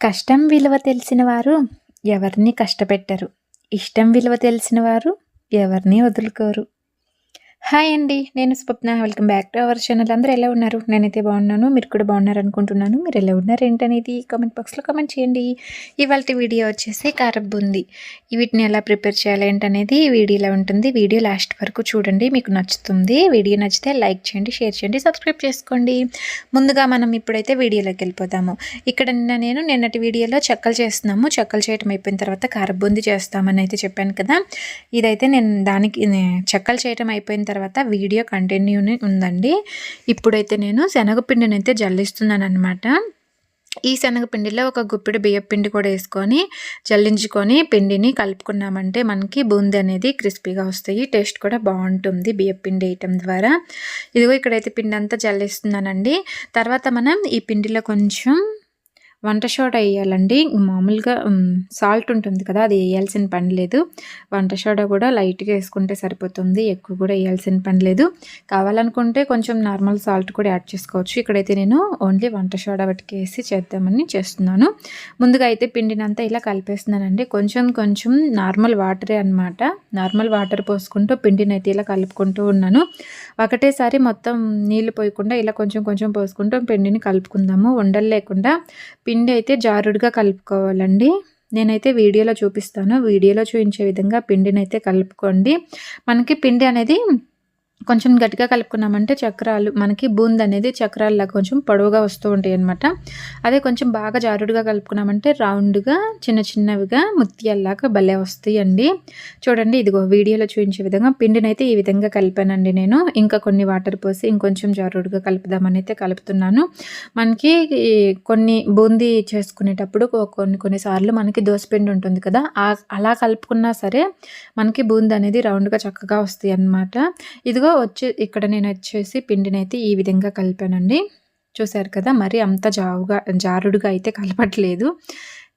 కష్టం విలువ తెలిసిన వారు ఎవరిని కష్టపెట్టరు. ఇష్టం విలువ తెలిసిన వారు ఎవరిని వదులుకోరు. హాయ్ అండి. నేను Swapna. Welcome back to our channel. అందరూ ఎలా ఉన్నారు? నేనైతే బాగున్నాను. మీరు కూడా బాగున్నారనుకుంటున్నాను. మీరు ఎలా ఉన్నారు ఏంటనేది కామెంట్ బాక్స్‌లో కామెంట్ చేయండి. ఇవాల్టి వీడియో వచ్చేసి కారం బూందీ. వీటిని ఎలా ప్రిపేర్ చేయాలి ఏంటనేది ఈ వీడియోలో ఉంటుంది. వీడియో లాస్ట్ వరకు చూడండి, మీకు నచ్చుతుంది. వీడియో నచ్చితే లైక్ చేయండి, షేర్ చేయండి, సబ్స్క్రైబ్ చేసుకోండి. ముందుగా మనం ఇప్పుడైతే వీడియోలోకి వెళ్ళిపోదాము. ఇక్కడ నేను నిన్నటి వీడియోలో చెక్కలు చేస్తున్నాము. చెక్కలు చేయడం అయిపోయిన తర్వాత కారం బూందీ చేస్తామని అయితే చెప్పాను కదా. ఇదైతే నేను చెక్కలు చేయడం అయిపోయిన తర్వాత వీడియో కంటిన్యూని ఉందండి. ఇప్పుడైతే నేను శనగపిండిని అయితే జల్లిస్తున్నాను అనమాట. ఈ శనగపిండిలో ఒక గుప్పెడు బియ్యపిండి కూడా వేసుకొని జల్లించుకొని పిండిని కలుపుకున్నామంటే మనకి బూందీ అనేది క్రిస్పీగా వస్తాయి. టేస్ట్ కూడా బాగుంటుంది బియ్యపిండి వేయటం ద్వారా. ఇదిగో ఇక్కడైతే పిండి అంతా జల్లిస్తున్నానండి. తర్వాత మనం ఈ పిండిలో కొంచెం వంట సోడా వేయాలండి. మామూలుగా సాల్ట్ ఉంటుంది కదా, అది వేయాల్సిన పని లేదు. వంట సోడా కూడా లైట్గా వేసుకుంటే సరిపోతుంది, ఎక్కువ కూడా వేయాల్సిన పని లేదు. కావాలనుకుంటే కొంచెం నార్మల్ సాల్ట్ కూడా యాడ్ చేసుకోవచ్చు. ఇక్కడైతే నేను ఓన్లీ వంట సోడా వేసి చేద్దామని చేస్తున్నాను. ముందుగా అయితే పిండిని అంతా ఇలా కలిపేస్తున్నానండి. కొంచెం కొంచెం నార్మల్ వాటరే అనమాట. నార్మల్ వాటర్ పోసుకుంటూ పిండిని అయితే ఇలా కలుపుకుంటూ ఉన్నాను. ఒకటేసారి మొత్తం నీళ్లు పోయకుండా ఇలా కొంచెం కొంచెం పోసుకుంటూ పిండిని కలుపుకుందాము. ఉండలు లేకుండా పిండి అయితే జారుడుగా కలుపుకోవాలండి. నేనైతే వీడియోలో చూపిస్తాను. వీడియోలో చూపించే విధంగా పిండిని అయితే కలుపుకోండి. మనకి పిండి అనేది కొంచెం గట్టిగా కలుపుకున్నామంటే చక్రాలు మనకి బూందీ అనేది చక్రాల్లా కొంచెం పొడవుగా వస్తూ ఉంటాయి అన్నమాట. అదే కొంచెం బాగా జారుడుగా కలుపుకున్నామంటే రౌండ్గా చిన్న చిన్నవిగా ముత్యాల్లాగా భలే వస్తాయి అండి. చూడండి, ఇదిగో వీడియోలో చూపించే విధంగా పిండిని అయితే ఈ విధంగా కలిపానండి నేను. ఇంకా కొన్ని వాటర్ పోసి ఇంకొంచెం జారుడుగా కలుపుదామని అయితే కలుపుతున్నాను. మనకి కొన్ని బూందీ చేసుకునేటప్పుడు కొన్నిసార్లు మనకి దోసపిండి ఉంటుంది కదా, అలా కలుపుకున్నా సరే మనకి బూందీ అనేది రౌండ్గా చక్కగా వస్తాయి అన్నమాట. ఇదిగో ఇక్కడ నేను వచ్చేసి పిండిని అయితే ఈ విధంగా కలిపానండి. చూసారు కదా, మరి అంత జారుడుగా అయితే కలపట్లేదు.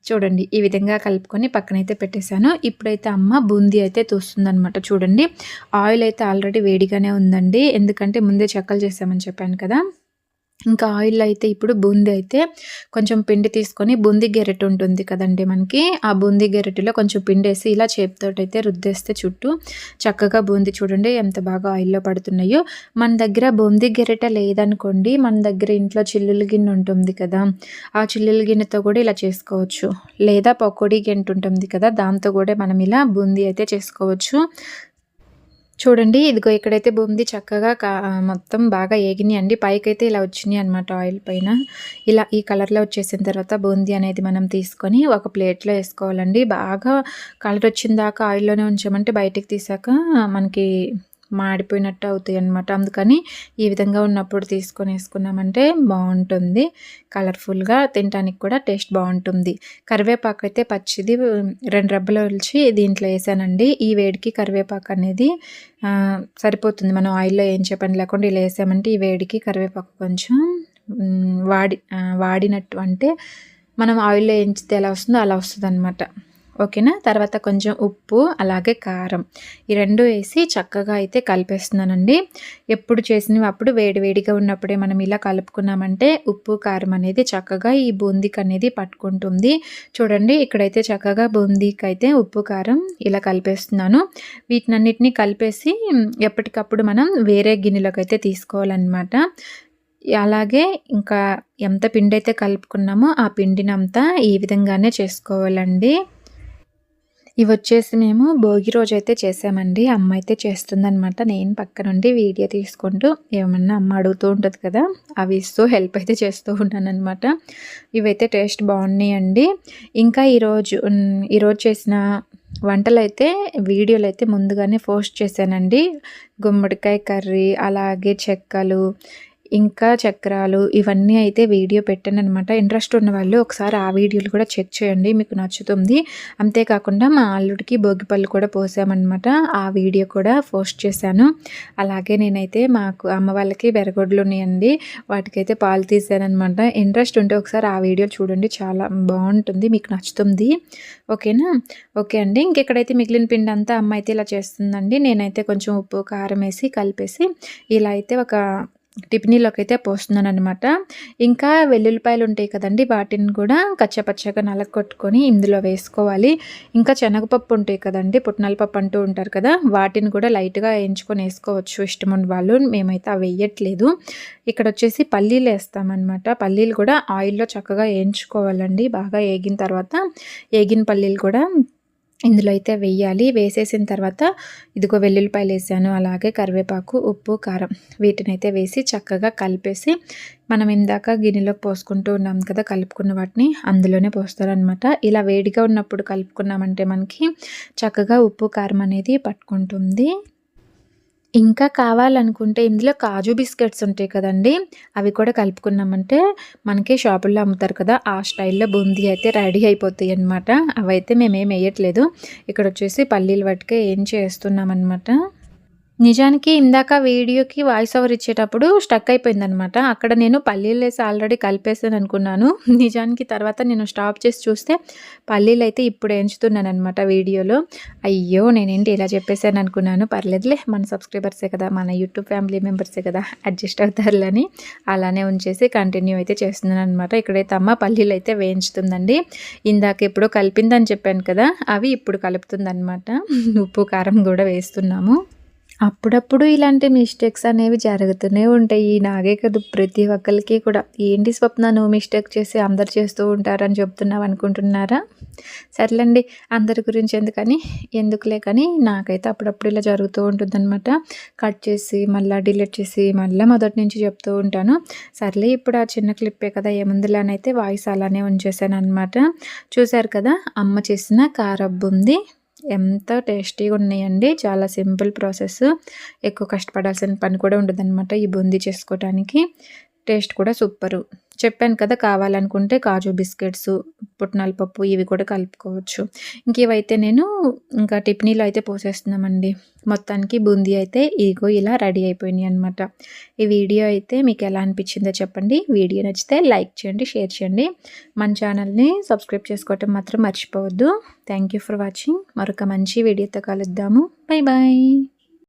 చూడండి, ఈ విధంగా కలుపుకొని పక్కనైతే పెట్టేశాను. ఇప్పుడైతే అమ్మ బూందీ అయితే తోస్తుందనమాట. చూడండి, ఆయిల్ అయితే ఆల్రెడీ వేడిగానే ఉందండి. ఎందుకంటే ముందే చెక్కలు చేసామని చెప్పాను కదా. ఇంకా ఆయిల్ అయితే ఇప్పుడు బూందీ అయితే కొంచెం పిండి తీసుకొని బూందీ గెరెట్ ఉంటుంది కదండి మనకి, ఆ బూందీ గెరెటిలో కొంచెం పిండి వేసి ఇలా చేతితోటైతే రుద్దేస్తే చుట్టూ చక్కగా బూందీ చూడండి ఎంత బాగా ఆయిల్లో పడుతున్నాయో. మన దగ్గర బూందీ గెరెట లేదనుకోండి, మన దగ్గర ఇంట్లో చిల్లుల గిన్నె ఉంటుంది కదా, ఆ చిల్లుల గిన్నెతో కూడా ఇలా చేసుకోవచ్చు. లేదా పకోడీ గెంట ఉంటుంది కదా, దాంతో కూడా మనం ఇలా బూందీ అయితే చేసుకోవచ్చు. చూడండి, ఇదిగో ఇక్కడైతే బూందీ చక్కగా మొత్తం బాగా ఏగినాయండి. పైకైతే ఇలా వచ్చినాయి అనమాట ఆయిల్ పైన. ఇలా ఈ కలర్లో వచ్చేసిన తర్వాత బూందీ అనేది మనం తీసుకొని ఒక ప్లేట్లో వేసుకోవాలండి. బాగా కలర్ వచ్చిన దాకా ఆయిల్లోనే ఉంచామంటే బయటికి తీసాక మనకి మాడిపోయినట్టు అవుతాయి అన్నమాట. అందుకని ఈ విధంగా ఉన్నప్పుడు తీసుకొని వేసుకున్నామంటే బాగుంటుంది. కలర్ఫుల్గా తినడానికి కూడా టేస్ట్ బాగుంటుంది. కరివేపాకు అయితే పచ్చిది 2 రెబ్బలు ఒలిచి దీంట్లో వేసానండి. ఈ వేడికి కరివేపాకు అనేది సరిపోతుంది. మనం ఆయిల్లో వేయించే పని లేకుండా ఇలా వేసామంటే ఈ వేడికి కరివేపాకు కొంచెం వాడినట్టు, అంటే మనం ఆయిల్లో వేయించితే ఎలా వస్తుందో అలా వస్తుంది అనమాట. ఓకేనా. తర్వాత కొంచెం ఉప్పు అలాగే కారం ఈ 2 వేసి చక్కగా అయితే కలిపేస్తున్నానండి. ఎప్పుడు చేసినవి అప్పుడు వేడివేడిగా ఉన్నప్పుడే మనం ఇలా కలుపుకున్నామంటే ఉప్పు కారం అనేది చక్కగా ఈ బూందీకి అనేది పట్టుకుంటుంది. చూడండి, ఇక్కడైతే చక్కగా బూందీకి అయితే ఉప్పు కారం ఇలా కలిపేస్తున్నాను. వీటినన్నిటిని కలిపేసి ఎప్పటికప్పుడు మనం వేరే గిన్నెలోకి అయితే తీసుకోవాలన్నమాట. అలాగే ఇంకా ఎంత పిండి అయితే కలుపుకున్నామో ఆ పిండినంతా ఈ విధంగానే చేసుకోవాలండి. ఇవి వచ్చేసి మేము భోగి రోజు అయితే చేసామండి. అమ్మ అయితే చేస్తుందనమాట. నేను పక్క నుండి వీడియో తీసుకుంటూ ఏమన్నా అమ్మ అడుగుతూ ఉంటుంది కదా, అవి ఇస్తూ హెల్ప్ అయితే చేస్తూ ఉన్నానమాట. ఇవైతే టేస్ట్ బాగున్నాయండి. ఇంకా ఈరోజు చేసిన వంటలైతే వీడియోలు అయితే ముందుగానే పోస్ట్ చేశానండి. గుమ్మడికాయ కర్రీ, అలాగే చెక్కలు, ఇంకా చక్రాలు, ఇవన్నీ అయితే వీడియో పెట్టాననమాట. ఇంట్రెస్ట్ ఉన్న వాళ్ళు ఒకసారి ఆ వీడియోలు కూడా చెక్ చేయండి, మీకు నచ్చుతుంది. అంతేకాకుండా మా అల్లుడికి భోగిపళ్ళు కూడా పోసామన్నమాట. ఆ వీడియో కూడా పోస్ట్ చేశాను. అలాగే నేనైతే మాకు అమ్మ వాళ్ళకి బెరగొడ్లు ఉన్నాయండి, వాటికైతే పాలు తీసానమాట. ఇంట్రెస్ట్ ఉంటే ఒకసారి ఆ వీడియో చూడండి, చాలా బాగుంటుంది, మీకు నచ్చుతుంది. ఓకేనా. ఓకే అండి. ఇంకెక్కడైతే మిగిలిన పిండి అంతా అమ్మ అయితే ఇలా చేస్తుందండి. నేనైతే కొంచెం ఉప్పు కారం వేసి కలిపేసి ఇలా అయితే ఒక టిఫినీలోకి అయితే పోస్తున్నాను అనమాట. ఇంకా వెల్లుల్లిపాయలు ఉంటాయి కదండి, వాటిని కూడా కచ్చపచ్చగా నలగొట్టుకొని ఇందులో వేసుకోవాలి. ఇంకా శనగపప్పు ఉంటాయి కదండి, పుట్నాల పప్పు అంటూ ఉంటారు కదా, వాటిని కూడా లైట్గా వేయించుకొని వేసుకోవచ్చు ఇష్టం ఉన్న వాళ్ళు. మేమైతే అవి వేయట్లేదు. ఇక్కడ వచ్చేసి పల్లీలు వేస్తామన్నమాట. పల్లీలు కూడా ఆయిల్లో చక్కగా వేయించుకోవాలండి. బాగా వేగిన తర్వాత వేగిన పల్లీలు కూడా ఇందులో అయితే వేయాలి. వేసేసిన తర్వాత ఇదిగో వెల్లుల్లిపాయలు వేసాను, అలాగే కరివేపాకు, ఉప్పు, కారం వీటినైతే వేసి చక్కగా కలిపేసి మనం ఇందాక గిన్నెలోకి పోసుకుంటూ ఉన్నాం కదా కలుపుకున్న వాటిని అందులోనే పోస్తారనమాట. ఇలా వేడిగా ఉన్నప్పుడు కలుపుకున్నామంటే మనకి చక్కగా ఉప్పు కారం అనేది పట్టుకుంటుంది. ఇంకా కావాలనుకుంటే ఇందులో కాజు బిస్కెట్స్ ఉంటాయి కదండీ, అవి కూడా కలుపుకున్నామంటే మనకి షాపుల్లో అమ్ముతారు కదా, ఆ స్టైల్‌లో బూందీ అయితే రెడీ అయిపోతాయి అనమాట. అవైతే మేమేం వేయట్లేదు. ఇక్కడ వచ్చేసి పల్లీలు వట్టుకే ఏంచి వేస్తున్నామనమాట. నిజానికి ఇందాక వీడియోకి వాయిస్ ఓవర్ ఇచ్చేటప్పుడు స్టక్ అయిపోయిందనమాట. అక్కడ నేను పల్లీలేసి ఆల్రెడీ కలిపేసాననుకున్నాను. నిజానికి తర్వాత నేను స్టాప్ చేసి చూస్తే పల్లీలైతే ఇప్పుడు ఎంచుతున్నాననమాట వీడియోలో. అయ్యో! నేనేంటి ఇలా చెప్పేసాననుకున్నాను. పర్లేదులే, మన సబ్స్క్రైబర్సే కదా, మన యూట్యూబ్ ఫ్యామిలీ మెంబర్సే కదా, అడ్జస్ట్ అవుతారులని అలానే ఉంచేసి కంటిన్యూ అయితే చేస్తున్నాననమాట. ఇక్కడైతే అమ్మ పల్లీలైతే వేయించుతుందండి. ఇందాక ఎప్పుడో కలిపిందని చెప్పాను కదా, అవి ఇప్పుడు కలుపుతుందనమాట. ఉప్పు, కారం కూడా వేస్తున్నాము. అప్పుడప్పుడు ఇలాంటి మిస్టేక్స్ అనేవి జరుగుతూనే ఉంటాయి. నాకే కాదు, ప్రతి ఒక్కళ్ళకి కూడా. ఏంటి స్వప్న, నువ్వు మిస్టేక్ చేసి అందరు చేస్తూ ఉంటారని చెప్తున్నావు అనుకుంటున్నారా? సర్లేండి, అందరి గురించి ఎందుకులే కానీ నాకైతే అప్పుడప్పుడు ఇలా జరుగుతూ ఉంటుందన్నమాట. కట్ చేసి మళ్ళీ డిలీట్ చేసి మళ్ళీ మొదటి నుంచి చెప్తూ ఉంటాను. సర్లే, ఇప్పుడు ఆ చిన్న క్లిప్పే కదా, ఏముందిలేనైతే వాయిస్ అలానే ఉంచేసాను అనమాట. చూశారు కదా, అమ్మ చేసిన కారబ్బుంది ఎంత టేస్టీగా ఉన్నాయండి. చాలా సింపుల్ ప్రాసెస్, ఎక్కువ కష్టపడాల్సిన పని కూడా ఉండదన్నమాట ఈ బూందీ చేసుకోవడానికి. టేస్ట్ కూడా సూపరు. చెప్పాను కదా, కావాలనుకుంటే కాజు బిస్కెట్స్, పుట్నాల పప్పు ఇవి కూడా కలుపుకోవచ్చు. ఇంక ఇవైతే నేను ఇంకా టిఫినీలో అయితే పోసేస్తున్నామండి. మొత్తానికి బూందీ అయితే ఇగో ఇలా రెడీ అయిపోయినాయి అనమాట. ఈ వీడియో అయితే మీకు ఎలా అనిపించిందో చెప్పండి. వీడియో నచ్చితే లైక్ చేయండి, షేర్ చేయండి. మన ఛానల్ని సబ్స్క్రైబ్ చేసుకోవటం మాత్రం మర్చిపోవద్దు. Thank you for watching. మరొక మంచి వీడియోతో కలుద్దాము. Bye bye.